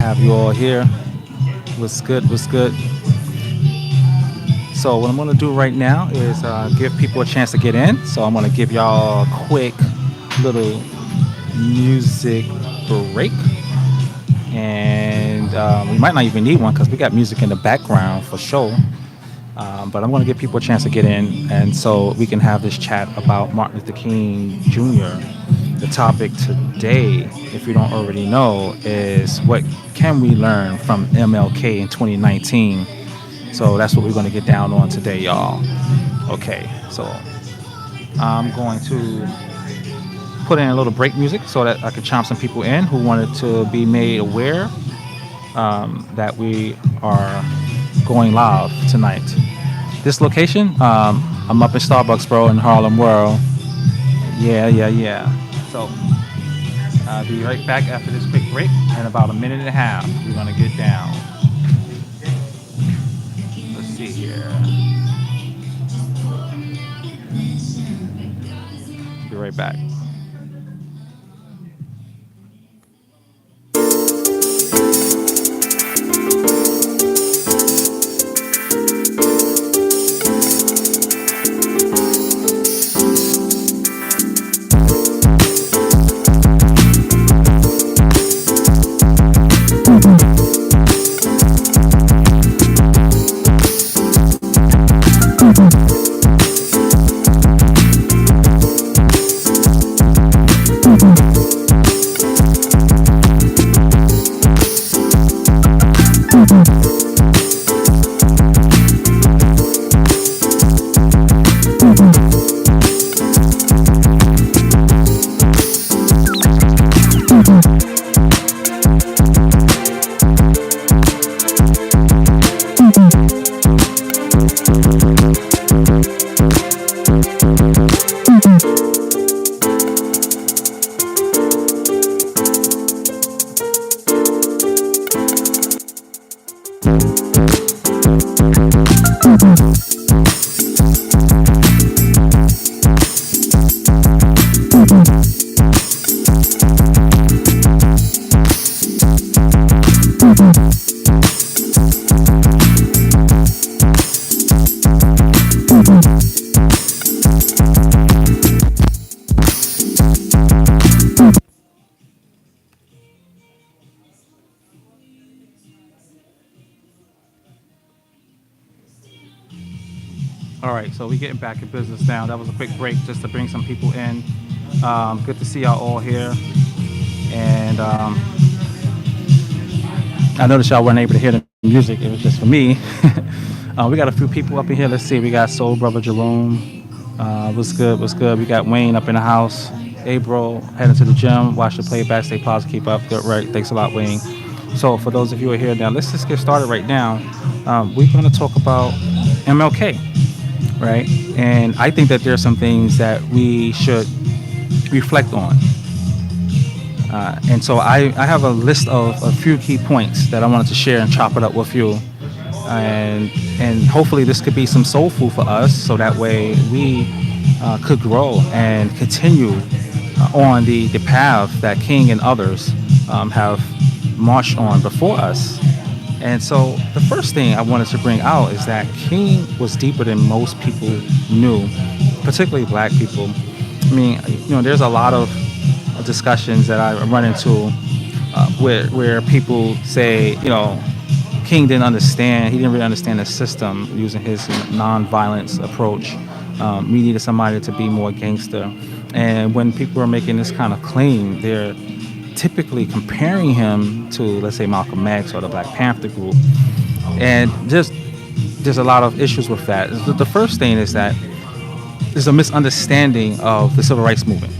Have you all here? What's good? What's good? So what I'm gonna do right now is give people a chance to get in. So I'm gonna give y'all a quick little music break, and we might not even need one because we got music in the background for sure. But I'm gonna give people a chance to get in, and so we can have this chat about Martin Luther King Jr. The topic today, if you don't already know, is what can we learn from MLK in 2019. So that's what we're going to get down on today, y'all. Okay, so I'm going to put in a little break music so that I could chomp some people in who wanted to be made aware that we are going live tonight. This location, I'm up in Starbucks, bro, in Harlem World. Yeah, yeah, yeah. So I'll be right back after this quick break. In about a minute and a half, we're going to get down. Let's see here. Be right back. All right, so we're getting back in business now. That was a quick break just to bring some people in. Good to see y'all all here. And I noticed y'all weren't able to hear the music. It was just for me. We got a few people up in here. Let's see. We got Soul Brother Jerome. What's good? What's good? We got Wayne up in the house. Hey, bro, heading to the gym. Watch the playback. Stay positive. Keep up. Good, right. Thanks a lot, Wayne. So for those of you who are here now, let's just get started right now. We're going to talk about MLK, right? And I think that there are some things that we should reflect on. And so I have a list of a few key points that I wanted to share and chop it up with you. And hopefully this could be some soul food for us so that way we could grow and continue on the path that King and others have marched on before us. And so the first thing I wanted to bring out is that King was deeper than most people knew, particularly black people. I mean, there's a lot of discussions that I run into where people say, King didn't understand. He didn't really understand the system using his non-violence approach. We needed somebody to be more gangster. And when people are making this kind of claim, they're typically comparing him to, let's say, Malcolm X or the Black Panther group. And there's a lot of issues with that. The first thing is that there's a misunderstanding of the civil rights movement.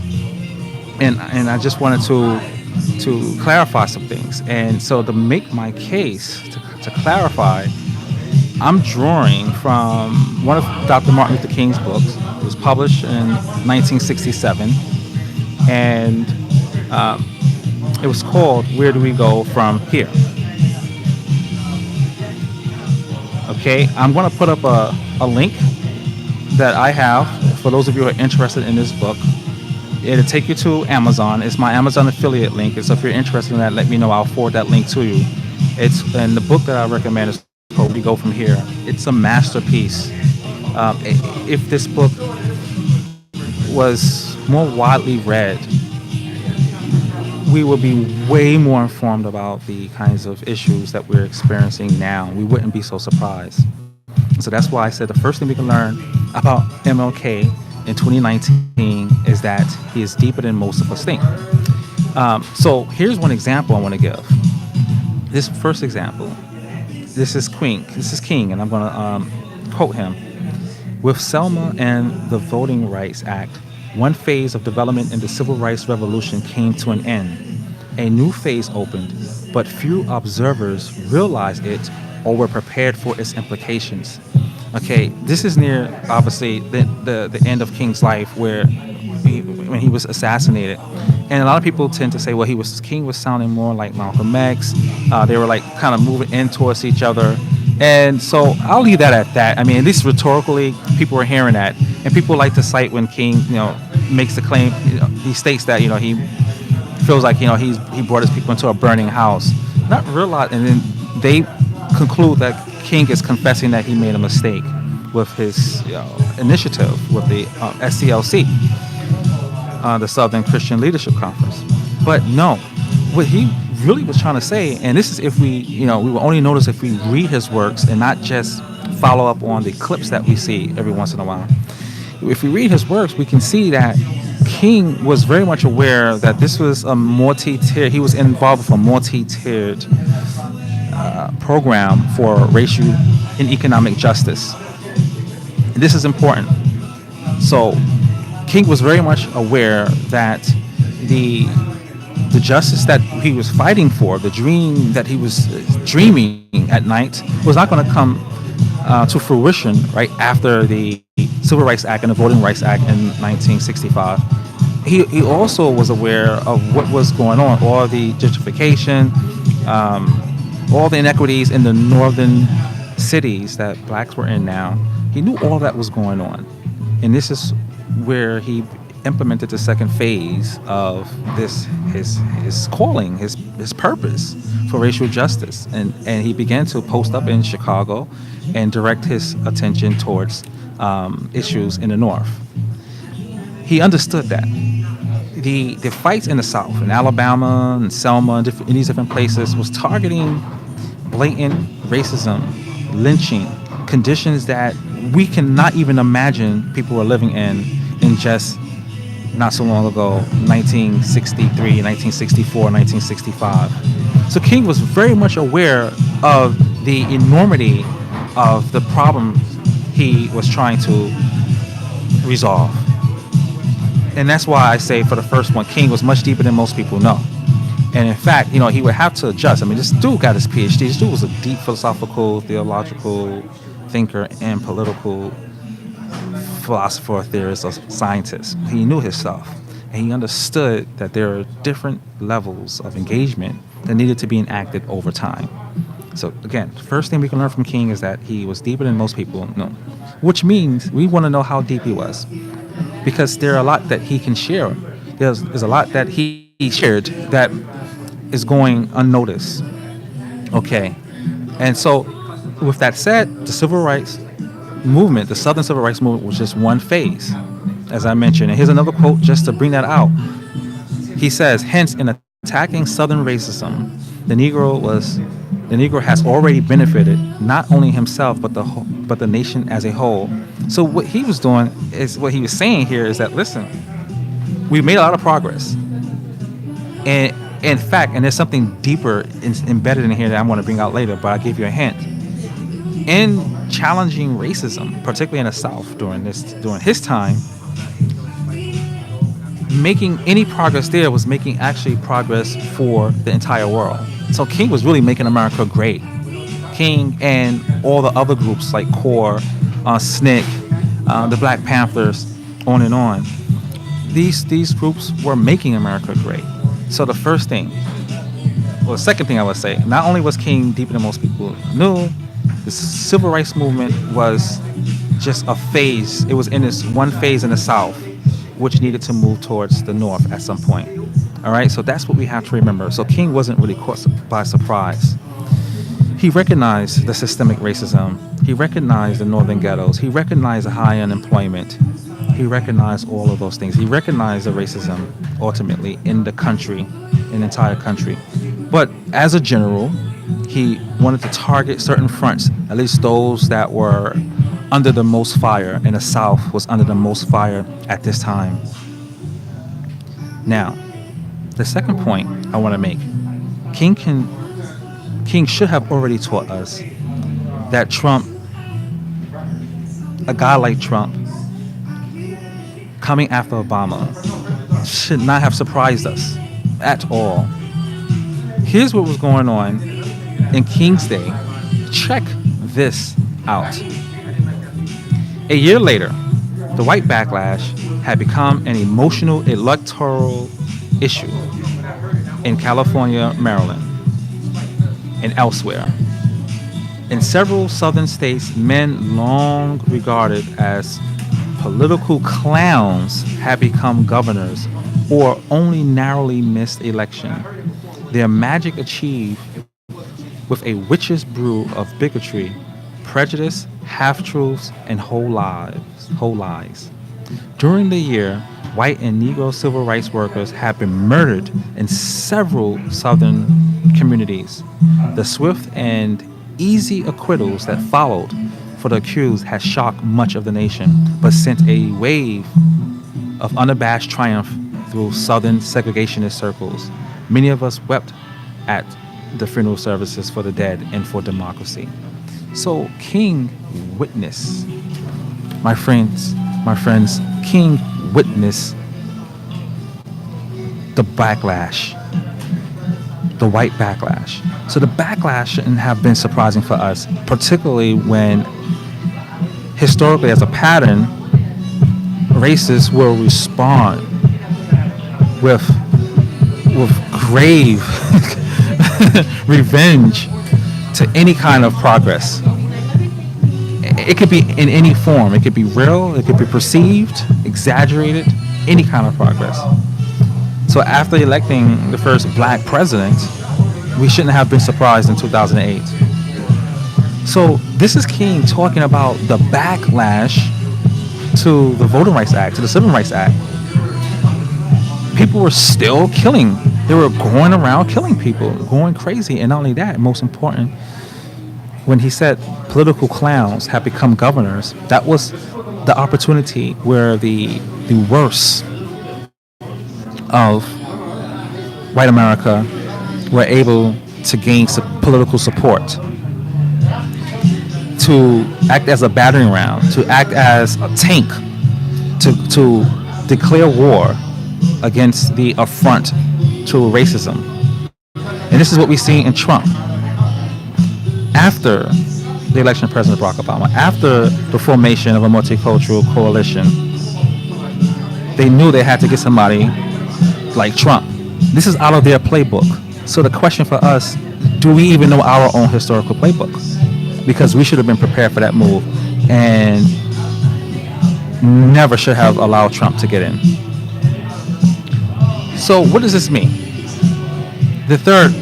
And I just wanted to clarify some things. And so to make my case, to clarify, I'm drawing from one of Dr. Martin Luther King's books. It was published in 1967. And it was called Where Do We Go From Here? Okay, I'm going to put up a link that I have for those of you who are interested in this book. It'll take you to Amazon. It's my Amazon affiliate link. And so if you're interested in that, let me know. I'll forward that link to you. It's and the book that I recommend is called "We Go From Here." It's a masterpiece. If this book was more widely read, we would be way more informed about the kinds of issues that we're experiencing now. We wouldn't be so surprised. So that's why I said the first thing we can learn about MLK in 2019 is that he is deeper than most of us think. So here's one example I want to give. This first example, this is King, and I'm going to quote him. With Selma and the Voting Rights Act, one phase of development in the Civil Rights Revolution came to an end. A new phase opened, but few observers realized it or were prepared for its implications. Okay, this is near, obviously, the end of King's life when he was assassinated. And a lot of people tend to say, well, King was sounding more like Malcolm X. They were like kind of moving in towards each other. And so I'll leave that at that. I mean, at least rhetorically, people are hearing that. And people like to cite when King, makes the claim, he states that, he feels like, he brought his people into a burning house. Not realize, and then they conclude that King is confessing that he made a mistake with his initiative with the SCLC, the Southern Christian Leadership Conference. But no, what he really was trying to say, and this is if we will only notice if we read his works and not just follow up on the clips that we see every once in a while. If we read his works, we can see that King was very much aware that this was a multi-tiered, he was involved with a multi-tiered program for racial and economic justice. And this is important. So King was very much aware that the justice that he was fighting for, the dream that he was dreaming at night, was not going to come to fruition right after the Civil Rights Act and the Voting Rights Act in 1965. He also was aware of what was going on, all the gentrification, all the inequities in the northern cities that blacks were in now. He knew all that was going on. And this is where he implemented the second phase of his calling, his purpose for racial justice. And he began to post up in Chicago and direct his attention towards issues in the North. He understood that. The fights in the South, in Alabama and Selma, in these different places, was targeting blatant racism, lynching, conditions that we cannot even imagine people were living in just not so long ago, 1963, 1964, 1965. So King was very much aware of the enormity of the problem he was trying to resolve. And that's why I say for the first one, King was much deeper than most people know. And in fact, he would have to adjust. I mean, this dude got his PhD. This dude was a deep philosophical, theological thinker and political philosopher, theorist, or scientist. He knew his stuff. And he understood that there are different levels of engagement that needed to be enacted over time. So again, the first thing we can learn from King is that he was deeper than most people know. Which means we want to know how deep he was. Because there are a lot that he can share. There's a lot that he shared that is going unnoticed. Okay. And so with that said, the civil rights movement, the Southern Civil Rights Movement, was just one phase, as I mentioned. And here's another quote just to bring that out. He says, hence, in attacking Southern racism, the Negro has already benefited not only himself but the nation as a whole. So what he was doing is what he was saying here is that, listen, we've made a lot of progress, and in fact, and there's something deeper embedded in here that I want to bring out later, but I'll give you a hint. In challenging racism, particularly in the South during his time, making any progress there was making actually progress for the entire world. So King was really making America great. King and all the other groups like CORE, SNCC, the Black Panthers, on and on. These groups were making America great. So the second thing I would say, not only was King deeper than most people knew, the civil rights movement was just a phase. It was in this one phase in the South. which needed to move towards the north at some point. All right, so that's what we have to remember. So King wasn't really caught by surprise. He recognized the systemic racism. He recognized the northern ghettos. He recognized the high unemployment. He recognized all of those things. He recognized the racism ultimately in the country, in the entire country. But as a general, he wanted to target certain fronts, at least those that were under the most fire, and the South was under the most fire at this time. Now, the second point I want to make, King King should have already taught us that Trump, a guy like Trump, coming after Obama, should not have surprised us at all. Here's what was going on in King's Day. Check this out. A year later, the white backlash had become an emotional electoral issue in California, Maryland, and elsewhere. In several southern states, men long regarded as political clowns had become governors or only narrowly missed election. Their magic achieved with a witch's brew of bigotry, prejudice, half-truths, and whole lies. During the year, white and Negro civil rights workers have been murdered in several southern communities. The swift and easy acquittals that followed for the accused has shocked much of the nation, but sent a wave of unabashed triumph through southern segregationist circles. Many of us wept at the funeral services for the dead and for democracy. So King witnessed, my friends, King witnessed the backlash, the white backlash. So the backlash shouldn't have been surprising for us, particularly when historically as a pattern, racists will respond with grave revenge to any kind of progress. It could be in any form. It could be real, it could be perceived, exaggerated, any kind of progress. So after electing the first black president, we shouldn't have been surprised in 2008. So this is King talking about the backlash to the Voting Rights Act, to the Civil Rights Act. People were still killing. They were going around killing people, going crazy. And not only that, most important, when he said political clowns have become governors, that was the opportunity where the worst of white America were able to gain political support, to act as a battering ram, to act as a tank, to declare war against the affront to racism. And this is what we see in Trump. After the election of President Barack Obama, after the formation of a multicultural coalition, they knew they had to get somebody like Trump. This is out of their playbook. So the question for us, do we even know our own historical playbook? Because we should have been prepared for that move and never should have allowed Trump to get in. So what does this mean? The third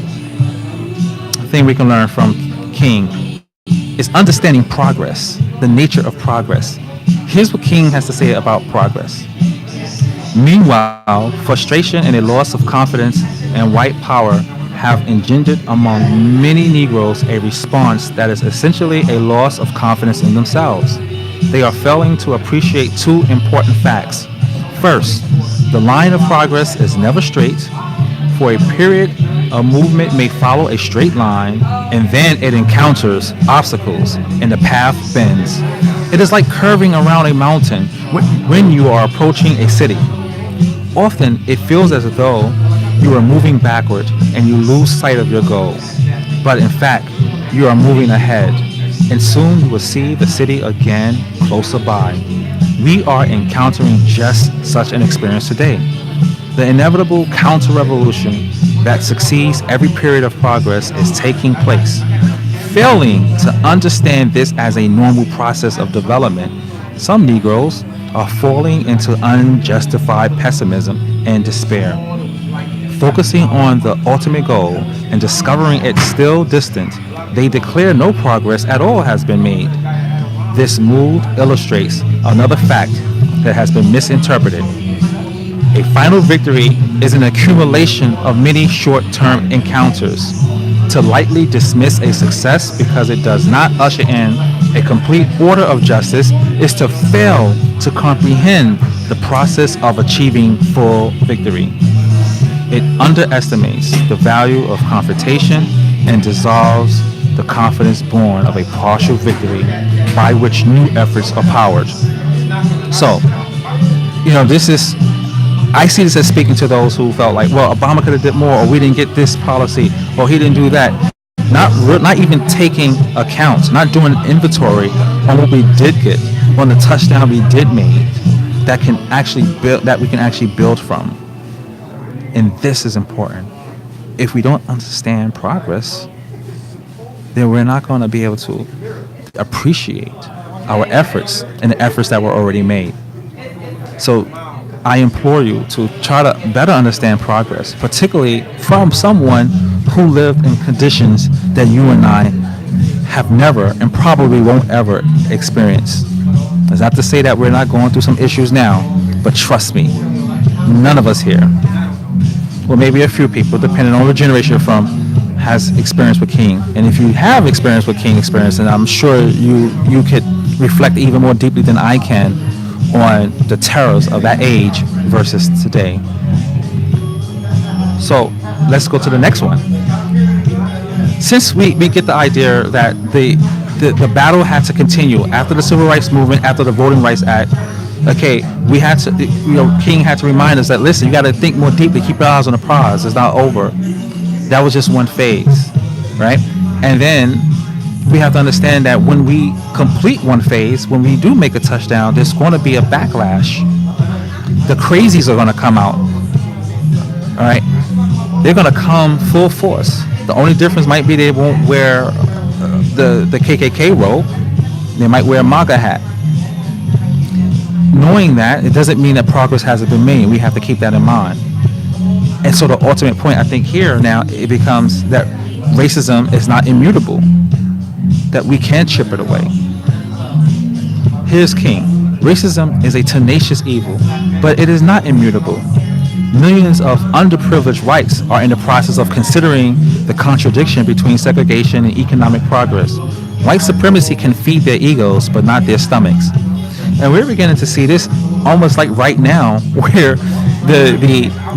thing we can learn from King is understanding progress, the nature of progress. Here's what King has to say about progress. Meanwhile, frustration and a loss of confidence in white power have engendered among many Negroes a response that is essentially a loss of confidence in themselves. They are failing to appreciate two important facts. First, the line of progress is never straight. For a period, a movement may follow a straight line, and then it encounters obstacles and the path bends. It is like curving around a mountain when you are approaching a city. Often, it feels as though you are moving backward and you lose sight of your goal. But in fact, you are moving ahead, and soon you will see the city again closer by. We are encountering just such an experience today. The inevitable counter-revolution that succeeds every period of progress is taking place. Failing to understand this as a normal process of development, some Negroes are falling into unjustified pessimism and despair. Focusing on the ultimate goal and discovering it still distant, they declare no progress at all has been made. This mood illustrates another fact that has been misinterpreted. A final victory is an accumulation of many short term encounters. To lightly dismiss a success because it does not usher in a complete order of justice is to fail to comprehend the process of achieving full victory. It underestimates the value of confrontation and dissolves the confidence born of a partial victory by which new efforts are powered. So, this is, I see this as speaking to those who felt like, well, Obama could have did more, or we didn't get this policy, or he didn't do that. Not even taking account, not doing inventory on what we did get, on the touchdown we did make, that we can actually build from. And this is important. If we don't understand progress, then we're not going to be able to appreciate our efforts and the efforts that were already made. So I implore you to try to better understand progress, particularly from someone who lived in conditions that you and I have never and probably won't ever experience. That's not to say that we're not going through some issues now, but trust me, none of us here, well, maybe a few people, depending on what generation you're from, has experience with King. And if you have experience with King experience, then I'm sure you could reflect even more deeply than I can on the terrors of that age versus today. So let's go to the next one. Since we get the idea that the battle had to continue after the Civil Rights Movement, after the Voting Rights Act, okay, we had to, King had to remind us that, listen, you got to think more deeply, keep your eyes on the prize, it's not over. That was just one phase, right? And then we have to understand that when we complete one phase, when we do make a touchdown, there's going to be a backlash. The crazies are going to come out, all right? They're going to come full force. The only difference might be they won't wear the KKK robe. They might wear a MAGA hat. Knowing that, it doesn't mean that progress hasn't been made. We have to keep that in mind. And so the ultimate point, I think, here now, it becomes that racism is not immutable, that we can chip it away. Here's King. Racism is a tenacious evil, but it is not immutable. Millions of underprivileged whites are in the process of considering the contradiction between segregation and economic progress. White supremacy can feed their egos, but not their stomachs. And we're beginning to see this almost like right now, where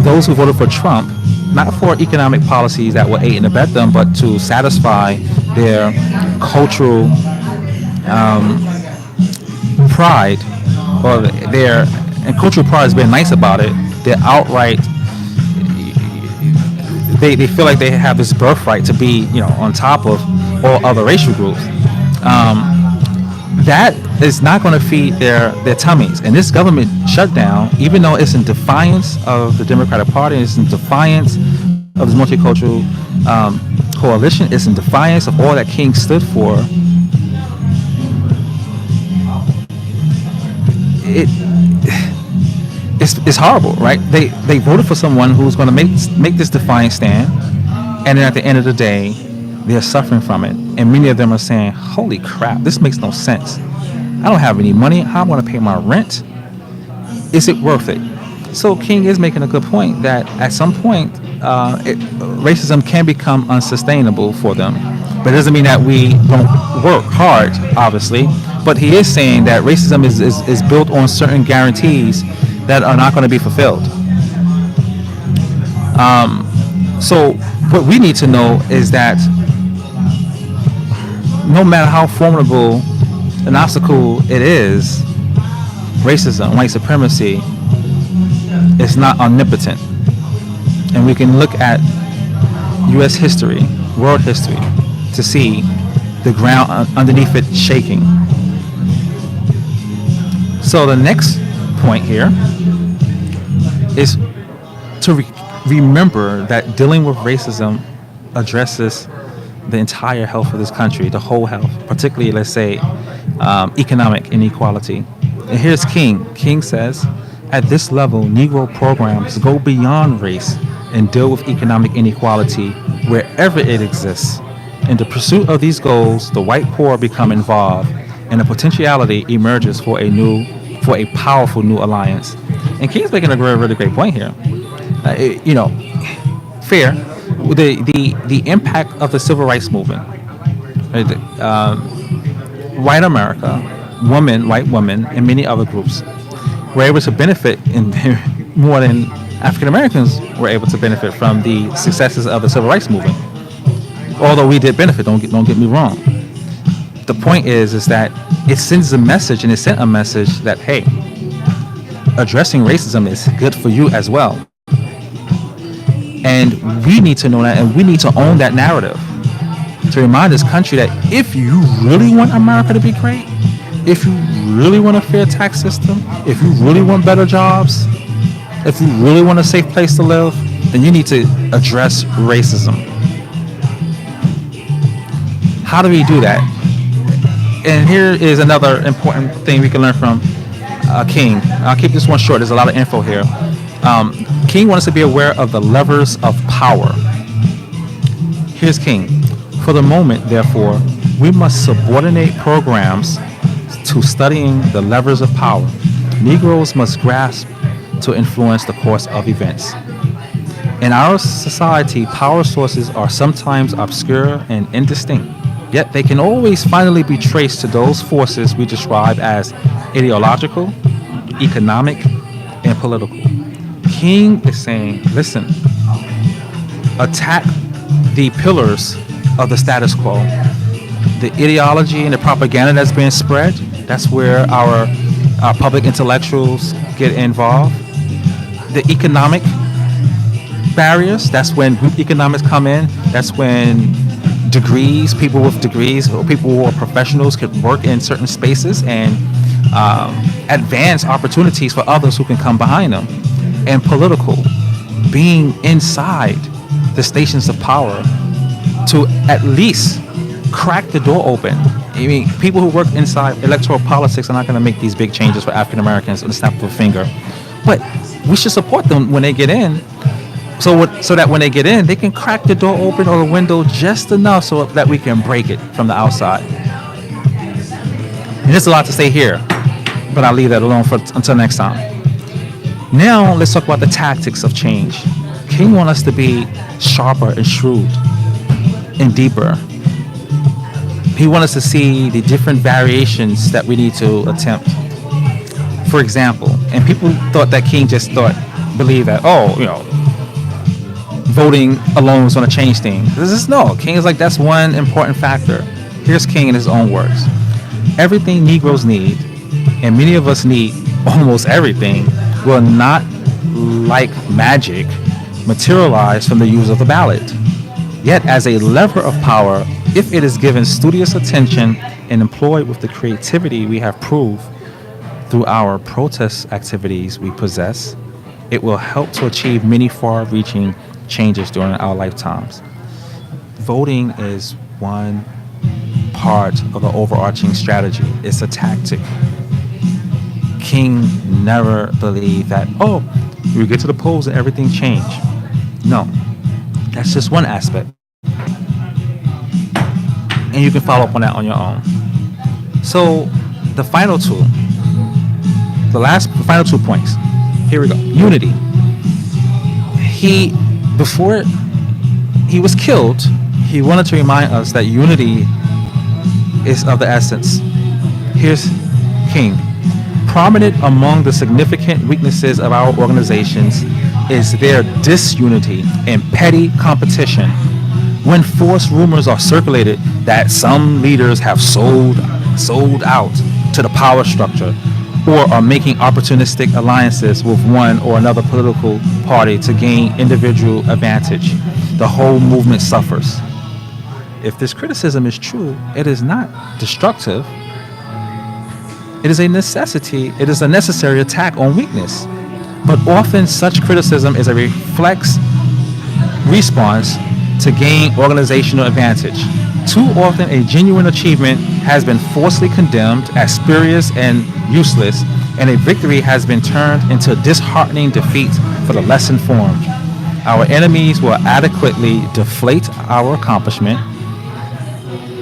those who voted for Trump, not for economic policies that will aid and abet them, but to satisfy their cultural pride, and cultural pride has been nice about it. They're outright, they feel like they have this birthright to be, on top of all other racial groups. That is not going to feed their tummies. And this government shutdown, even though it's in defiance of the Democratic Party, it's in defiance of this multicultural coalition, it's in defiance of all that King stood for. It's horrible, right? They voted for someone who's going to make this defiant stand, and then at the end of the day, they're suffering from it. And many of them are saying, holy crap, this makes no sense. I don't have any money. How am I going to pay my rent? Is it worth it? So King is making a good point that at some point, racism can become unsustainable for them. But it doesn't mean that we don't work hard, obviously. But he is saying that racism is built on certain guarantees that are not going to be fulfilled. So what we need to know is that no matter how formidable an obstacle it is, racism, white supremacy, is not omnipotent. And we can look at U.S. history, world history, to see the ground underneath it shaking. So the next point here is to remember that dealing with racism addresses the entire health of this country, the whole health, particularly, let's say, economic inequality. And here's King. King says, at this level, Negro programs go beyond race and deal with economic inequality wherever it exists. In the pursuit of these goals, the white poor become involved, and a potentiality emerges for a powerful new alliance. And King's making a really great point here. You know, fair. The impact of the civil rights movement, right, white America, white women, and many other groups were able to benefit in more than African Americans were able to benefit from the successes of the civil rights movement. Although we did benefit, don't get me wrong. The point is that it sends a message, and it sent a message that, hey, addressing racism is good for you as well. And we need to know that, and we need to own that narrative to remind this country that if you really want America to be great, if you really want a fair tax system, if you really want better jobs, if you really want a safe place to live, then you need to address racism. How do we do that? And here is another important thing we can learn from King. I'll keep this one short. There's a lot of info here. King wants us to be aware of the levers of power. Here's King. For the moment, therefore, we must subordinate programs to studying the levers of power. Negroes must grasp to influence the course of events. In our society, power sources are sometimes obscure and indistinct, yet they can always finally be traced to those forces we describe as ideological, economic, and political. King is saying, listen, attack the pillars of the status quo. The ideology and the propaganda that's being spread, that's where our public intellectuals get involved. The economic barriers, that's when group economics come in. That's when people with degrees or people who are professionals could work in certain spaces and advance opportunities for others who can come behind them. And political, being inside the stations of power to at least crack the door open. I mean, people who work inside electoral politics are not going to make these big changes for African Americans on the snap of a finger. But we should support them when they get in, so that when they get in, they can crack the door open or the window just enough so that we can break it from the outside. And there's a lot to say here, but I'll leave that alone until next time. Now let's talk about the tactics of change. King wants us to be sharper and shrewd and deeper. He wants us to see the different variations that we need to attempt. For example, and people thought that King just believed that, voting alone was going to change things. No. King is like, that's one important factor. Here's King in his own words. Everything Negroes need, and many of us need almost everything, will not, like magic, materialize from the use of the ballot. Yet as a lever of power, if it is given studious attention and employed with the creativity we have proved through our protest activities we possess, it will help to achieve many far-reaching changes during our lifetimes. Voting is one part of the overarching strategy. It's a tactic. King never believed that, we get to the polls and everything changed. No, that's just one aspect. And you can follow up on that on your own. So the final two points. Here we go. Unity. Before he was killed, he wanted to remind us that unity is of the essence. Here's King. Prominent among the significant weaknesses of our organizations is their disunity and petty competition. When false rumors are circulated that some leaders have sold out to the power structure or are making opportunistic alliances with one or another political party to gain individual advantage, the whole movement suffers. If this criticism is true, it is not destructive. It is a necessity. It is a necessary attack on weakness. But often such criticism is a response to gain organizational advantage. Too often a genuine achievement has been falsely condemned as spurious and useless and a victory has been turned into disheartening defeat for the less informed. Our enemies will adequately deflate our accomplishment.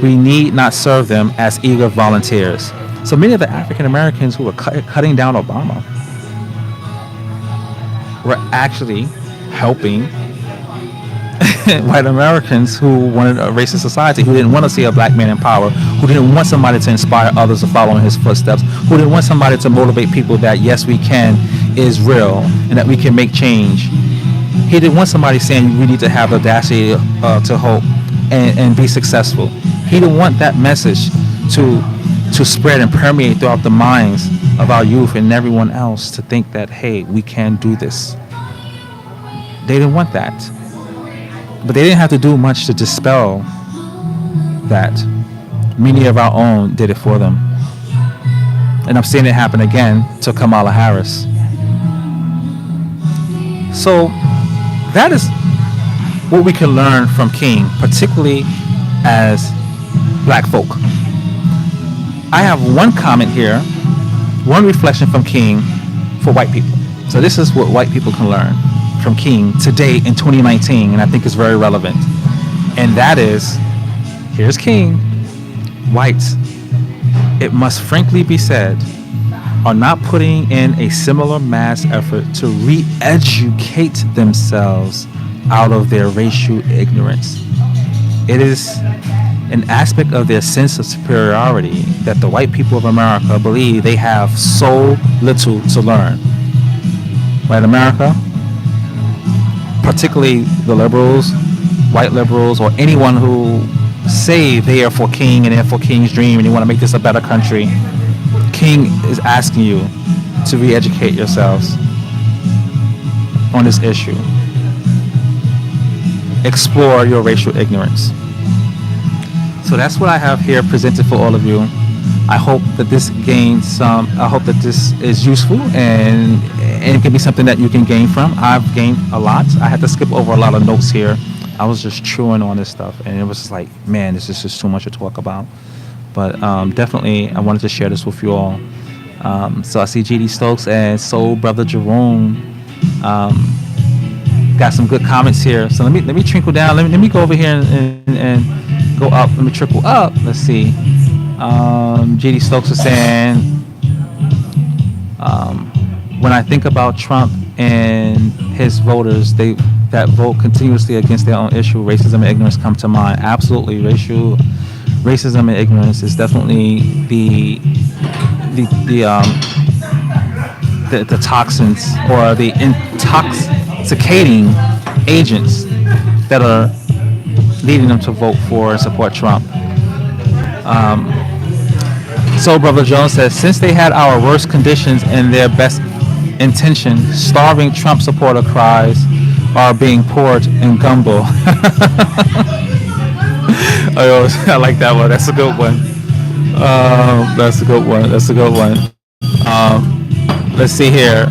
We need not serve them as eager volunteers. So many of the African Americans who were cutting down Obama were actually helping white Americans who wanted a racist society, who didn't want to see a black man in power, who didn't want somebody to inspire others to follow in his footsteps, who didn't want somebody to motivate people that yes, we can is real and that we can make change. He didn't want somebody saying we need to have the audacity to hope and be successful. He didn't want that message to spread and permeate throughout the minds of our youth and everyone else to think that, hey, we can do this. They didn't want that. But they didn't have to do much to dispel that. Many of our own did it for them. And I'm seeing it happen again to Kamala Harris. So that is what we can learn from King, particularly as black folk. I have one comment here, one reflection from King for white people. So this is what white people can learn from King today in 2019, and I think it's very relevant. And that is, here's King. Whites, it must frankly be said, are not putting in a similar mass effort to re-educate themselves out of their racial ignorance. It is an aspect of their sense of superiority that the white people of America believe they have so little to learn. White America, particularly the liberals, white liberals, or anyone who say they are for King and they're for King's dream and they want to make this a better country, King is asking you to re-educate yourselves on this issue. Explore your racial ignorance. So that's what I have here presented for all of you. I hope that this gains some, I hope that this is useful and it can be something that you can gain from. I've gained a lot. I had to skip over a lot of notes here. I was just chewing on this stuff and it was just like, man, this is just too much to talk about. But definitely I wanted to share this with you all. So I see GD Stokes and Soul Brother Jerome got some good comments here. So let me trickle down. Let me go over here and go up. Let me trickle up. Let's see. GD Stokes is saying, when I think about Trump and his voters, that vote continuously against their own issue, racism and ignorance come to mind. Absolutely, racism and ignorance is definitely the toxins or the intoxicating agents that are leading them to vote for and support Trump. So Brother Jones says, since they had our worst conditions and their best intention, starving Trump supporter cries are being poured in gumbo. I like that one. That's a good one. That's a good one. That's a good one. Let's see here.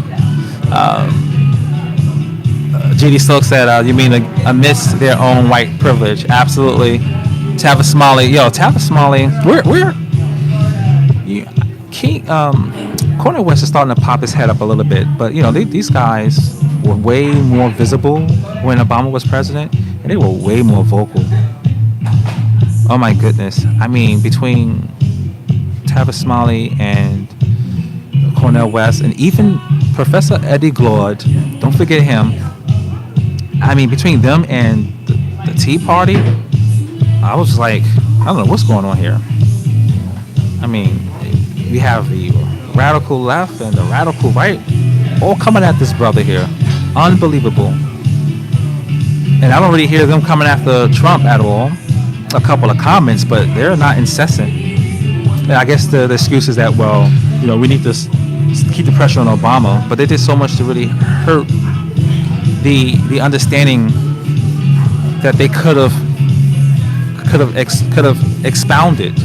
GD Stokes said, you mean amidst their own white privilege? Absolutely. Tavis Smalley, we're Cornel West is starting to pop his head up a little bit, but these guys were way more visible when Obama was president, and they were way more vocal. Oh my goodness! I mean, between Tavis Smalley and Cornel West, and even Professor Eddie Glaude, don't forget him. I mean, between them and the Tea Party, I was like, I don't know what's going on here. I mean, we have the radical left and the radical right all coming at this brother here. Unbelievable. And I don't really hear them coming after Trump at all. A couple of comments, but they're not incessant. And I guess the excuse is that, well, we need to keep the pressure on Obama, but they did so much to really hurt the understanding that they could have expounded.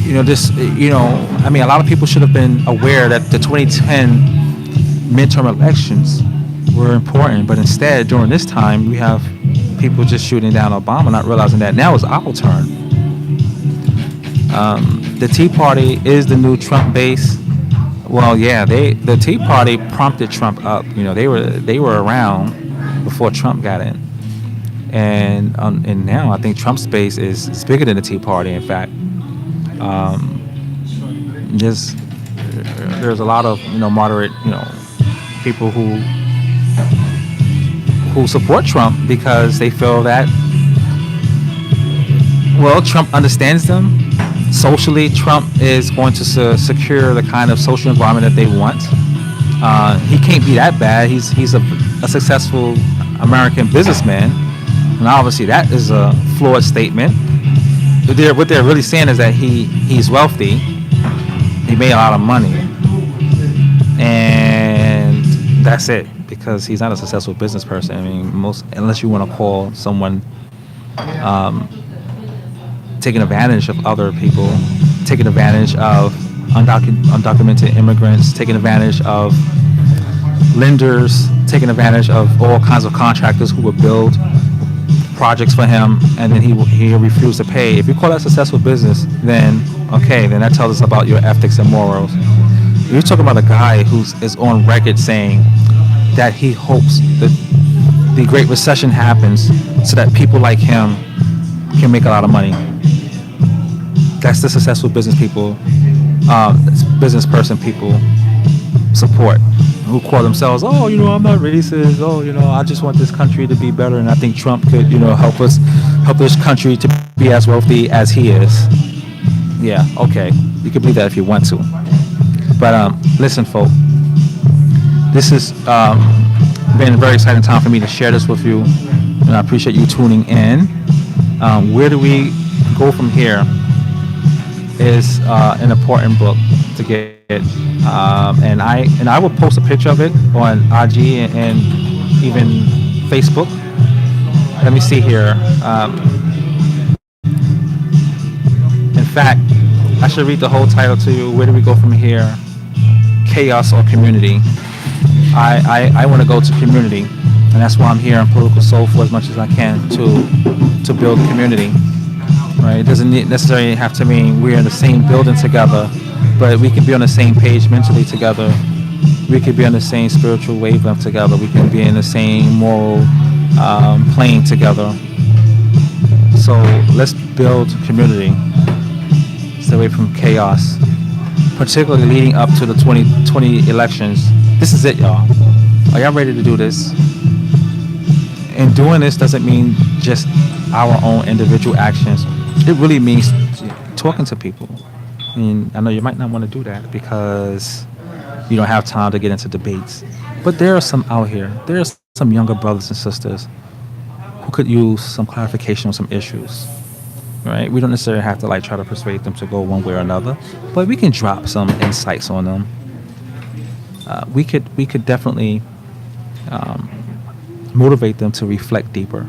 I mean, a lot of people should have been aware that the 2010 midterm elections were important, but instead, during this time, we have people just shooting down Obama, not realizing that now it's our turn. The Tea Party is the new Trump base. Well, yeah, the Tea Party prompted Trump up. They were around before Trump got in, and now I think Trump's base is bigger than the Tea Party. In fact, there's there's a lot of moderate people who support Trump because they feel that, well, Trump understands them socially. Trump is going to secure the kind of social environment that they want. He can't be that bad. He's a successful American businessman, and obviously that is a flawed statement. What they're really saying is that he's wealthy. He made a lot of money, and that's it. Because he's not a successful business person. I mean, unless you want to call someone taking advantage of other people, taking advantage of undocumented immigrants, taking advantage of lenders, taking advantage of all kinds of contractors who would build projects for him, and then he refused to pay. If you call that successful business, then okay, then that tells us about your ethics and morals. You're talking about a guy is on record saying that he hopes that the Great Recession happens so that people like him can make a lot of money. That's the successful business person people support, who call themselves, oh, I'm not racist. Oh, I just want this country to be better, and I think Trump could, help this country to be as wealthy as he is. Yeah, okay, you can believe that if you want to, but listen, folks. This has been a very exciting time for me to share this with you, and I appreciate you tuning in. Where do we go from here is an important book to get, and I will post a picture of it on IG and even Facebook. Let me see here. In fact, I should read the whole title to you. Where do we go from here? Chaos or community? I want to go to community, and that's why I'm here on Political Soul for as much as I can to build community. Right? It doesn't necessarily have to mean we're in the same building together, but we can be on the same page mentally together. We could be on the same spiritual wavelength together. We can be in the same moral plane together. So let's build community. Stay away from chaos, particularly leading up to the 2020 elections. This is it, y'all. Are y'all ready to do this? And doing this doesn't mean just our own individual actions. It really means talking to people. And I know you might not want to do that because you don't have time to get into debates. But there are some out here. There are some younger brothers and sisters who could use some clarification on some issues. Right? We don't necessarily have to try to persuade them to go one way or another, but we can drop some insights on them. We could definitely motivate them to reflect deeper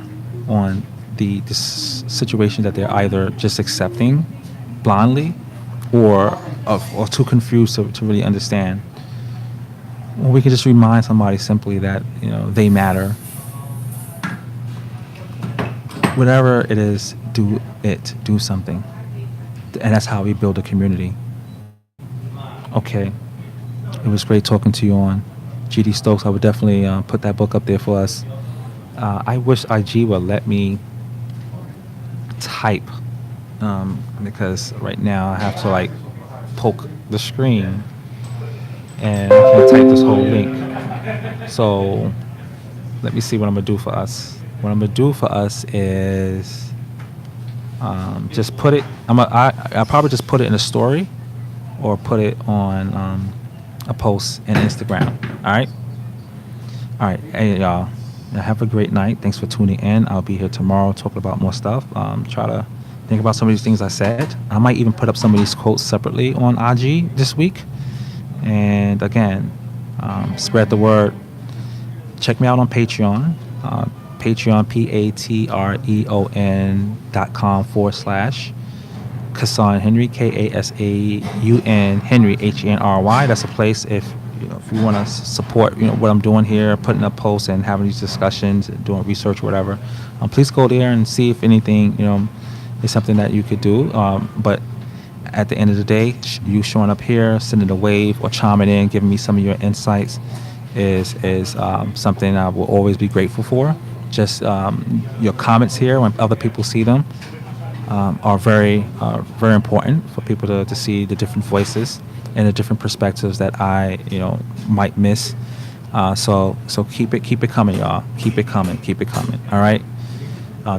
on the situation that they're either just accepting blindly or too confused to really understand. Or we can just remind somebody simply that they matter. Whatever it is, do something, and that's how we build a community. Okay, it was great talking to you on GD Stokes. I would definitely put that book up there for us. I wish IG would let me type, because right now I have to poke the screen and I can't type this whole link. So let me see what I'm gonna do for us. What I'm gonna do for us is just put it. I'll probably just put it in a story or put it on a post in Instagram. All right. Hey, y'all. Have a great night. Thanks for tuning in. I'll be here tomorrow talking about more stuff. Try to think about some of these things I said. I might even put up some of these quotes separately on IG this week. And again, spread the word. Check me out on Patreon. Patreon, patreon.com/Kasaun Henry, Kasaun Henry, Henry. That's a place if you want to support what I'm doing here, putting up posts and having these discussions, doing research, whatever. Please go there and see if anything is something that you could do. But at the end of the day, you showing up here, sending a wave or chiming in, giving me some of your insights is something I will always be grateful for. Just your comments here when other people see them are very important for people to see the different voices and the different perspectives that I might miss. So keep it coming, y'all. Keep it coming. Keep it coming. All right.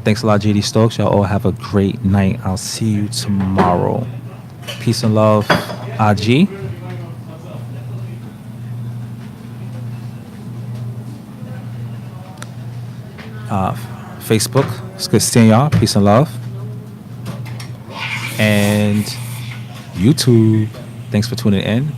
Thanks a lot, GD Stokes. Y'all all have a great night. I'll see you tomorrow. Peace and love, IG. Uh, Facebook. It's good seeing y'all. Peace and love. And YouTube. Thanks for tuning in.